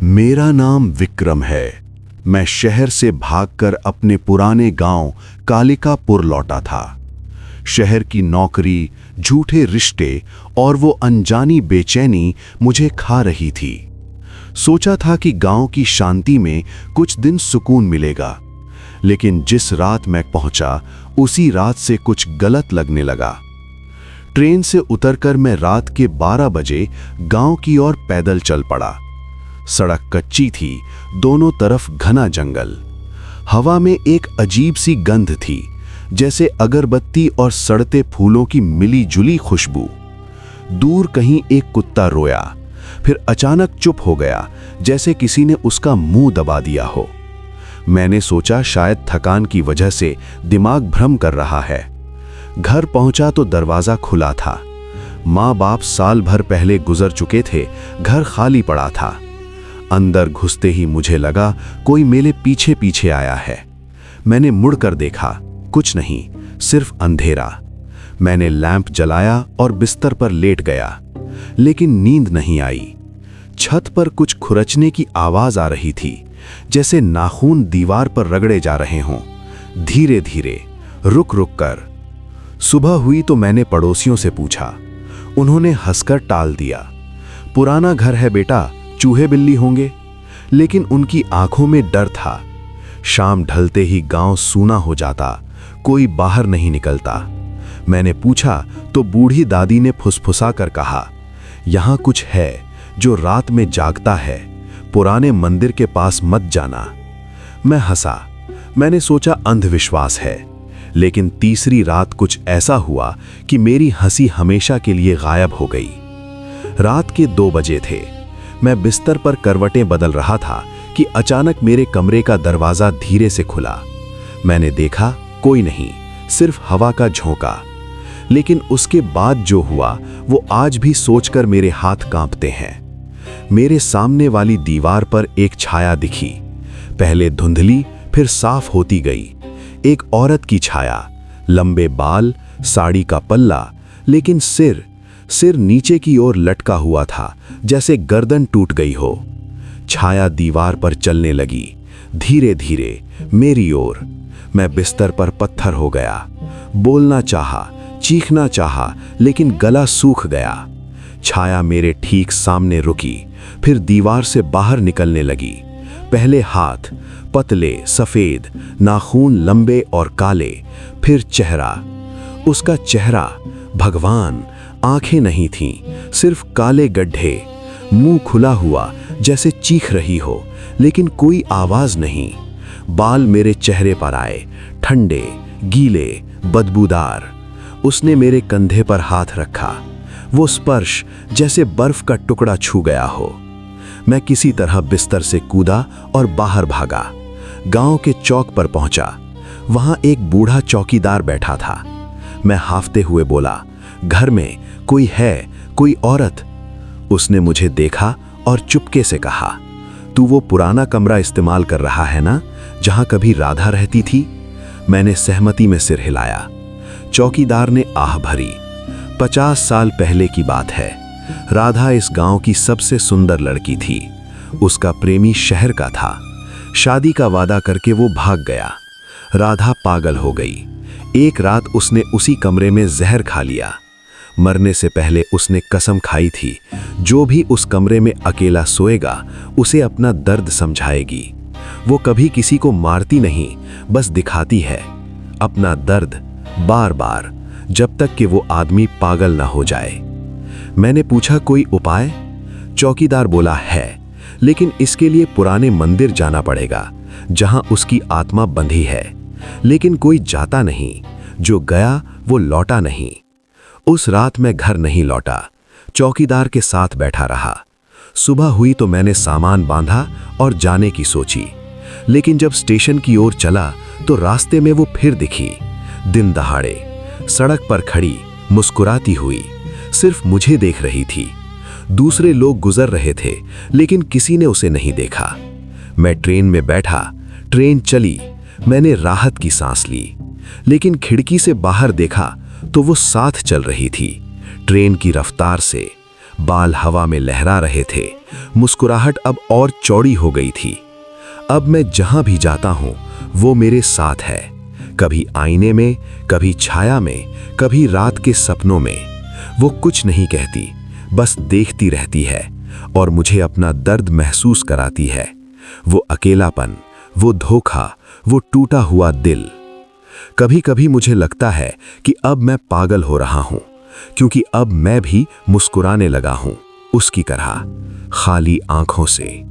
मेरा नाम विक्रम है। मैं शहर से भागकर अपने पुराने गांव कालिकापुर लौटा था। शहर की नौकरी, झूठे रिश्ते और वो अनजानी बेचैनी मुझे खा रही थी। सोचा था कि गांव की शांति में कुछ दिन सुकून मिलेगा, लेकिन जिस रात मैं पहुंचा उसी रात से कुछ गलत लगने लगा। ट्रेन से उतरकर मैं रात के 12 बजे गांव की ओर पैदल चल पड़ा। सड़क कच्ची थी, दोनों तरफ घना जंगल। हवा में एक अजीब सी गंध थी, जैसे अगरबत्ती और सड़ते फूलों की मिली-जुली खुशबू। दूर कहीं एक कुत्ता रोया, फिर अचानक चुप हो गया, जैसे किसी ने उसका मुंह दबा दिया हो। मैंने सोचा शायद थकान की वजह से दिमाग भ्रम कर रहा है। घर पहुंचा तो दरवाजा खुला था। माँ बाप साल भर पहले गुजर चुके थे, घर खाली पड़ा था। अंदर घुसते ही मुझे लगा कोई मेरे पीछे पीछे आया है। मैंने मुड़कर देखा, कुछ नहीं, सिर्फ अंधेरा। मैंने लैंप जलाया और बिस्तर पर लेट गया, लेकिन नींद नहीं आई। छत पर कुछ खुरचने की आवाज आ रही थी, जैसे नाखून दीवार पर रगड़े जा रहे हों, धीरे धीरे, रुक रुक कर। सुबह हुई तो मैंने पड़ोसियों से पूछा। उन्होंने हंसकर टाल दिया, पुराना घर है बेटा, चूहे बिल्ली होंगे। लेकिन उनकी आंखों में डर था। शाम ढलते ही गांव सूना हो जाता, कोई बाहर नहीं निकलता। मैंने पूछा तो बूढ़ी दादी ने फुसफुसा कर कहा, यहां कुछ है जो रात में जागता है, पुराने मंदिर के पास मत जाना। मैं हंसा। मैंने सोचा अंधविश्वास है, लेकिन तीसरी रात कुछ ऐसा हुआ कि मेरी हंसी हमेशा के लिए गायब हो गई। रात के 2 बजे थे। मैं बिस्तर पर करवटें बदल रहा था कि अचानक मेरे कमरे का दरवाजा धीरे से खुला। मैंने देखा कोई नहीं, सिर्फ हवा का झोंका। लेकिन उसके बाद जो हुआ वो आज भी सोचकर मेरे हाथ कांपते हैं। मेरे सामने वाली दीवार पर एक छाया दिखी, पहले धुंधली फिर साफ होती गई। एक औरत की छाया, लंबे बाल, साड़ी का पल्ला, लेकिन सिर नीचे की ओर लटका हुआ था, जैसे गर्दन टूट गई हो। छाया दीवार पर चलने लगी, धीरे धीरे मेरी ओर। मैं बिस्तर पर पत्थर हो गया। बोलना चाहा, चीखना चाहा, लेकिन गला सूख गया। छाया मेरे ठीक सामने रुकी, फिर दीवार से बाहर निकलने लगी। पहले हाथ, पतले सफेद, नाखून लंबे और काले, फिर चेहरा। उसका चेहरा भगवान, आंखें नहीं थीं, सिर्फ काले गड्ढे। मुंह खुला हुआ, जैसे चीख रही हो, लेकिन कोई आवाज नहीं। बाल मेरे चेहरे पर आए, ठंडे, गीले, बदबूदार। उसने मेरे कंधे पर हाथ रखा। वो स्पर्श जैसे बर्फ का टुकड़ा छू गया हो। मैं किसी तरह बिस्तर से कूदा और बाहर भागा। गांव के चौक पर पहुंचा। वहां एक बूढ़ा चौकीदार बैठा था। मैं हाफते हुए बोला, घर में कोई है, कोई औरत? उसने मुझे देखा और चुपके से कहा, तू वो पुराना कमरा इस्तेमाल कर रहा है ना, जहां कभी राधा रहती थी? मैंने सहमति में सिर हिलाया। चौकीदार ने आह भरी। 50 साल पहले की बात है। राधा इस गांव की सबसे सुंदर लड़की थी। उसका प्रेमी शहर का था। शादी का वादा करके वो भाग गया। राधा पागल हो गई। एक रात उसने उसी कमरे में जहर खा लिया। मरने से पहले उसने कसम खाई थी, जो भी उस कमरे में अकेला सोएगा उसे अपना दर्द समझाएगी। वो कभी किसी को मारती नहीं, बस दिखाती है अपना दर्द बार बार, जब तक कि वो आदमी पागल ना हो जाए। मैंने पूछा, कोई उपाय? चौकीदार बोला, है, लेकिन इसके लिए पुराने मंदिर जाना पड़ेगा, जहां उसकी आत्मा बंधी है। लेकिन कोई जाता नहीं, जो गया वो लौटा नहीं। उस रात मैं घर नहीं लौटा, चौकीदार के साथ बैठा रहा। सुबह हुई तो मैंने सामान बांधा और जाने की सोची। लेकिन जब स्टेशन की ओर चला तो रास्ते में वो फिर दिखी, दिन दहाड़े, सड़क पर खड़ी, मुस्कुराती हुई, सिर्फ मुझे देख रही थी। दूसरे लोग गुजर रहे थे, लेकिन किसी ने उसे नहीं देखा। मैं ट्रेन में बैठा, ट्रेन चली। मैंने राहत की सांस ली, लेकिन खिड़की से बाहर देखा तो वो साथ चल रही थी, ट्रेन की रफ्तार से। बाल हवा में लहरा रहे थे। मुस्कुराहट अब और चौड़ी हो गई थी। अब मैं जहां भी जाता हूं वो मेरे साथ है, कभी आईने में, कभी छाया में, कभी रात के सपनों में। वो कुछ नहीं कहती, बस देखती रहती है और मुझे अपना दर्द महसूस कराती है। वो अकेलापन, वो धोखा, वो टूटा हुआ दिल। कभी कभी मुझे लगता है कि अब मैं पागल हो रहा हूं, क्योंकि अब मैं भी मुस्कुराने लगा हूं, उसकी तरह, खाली आंखों से।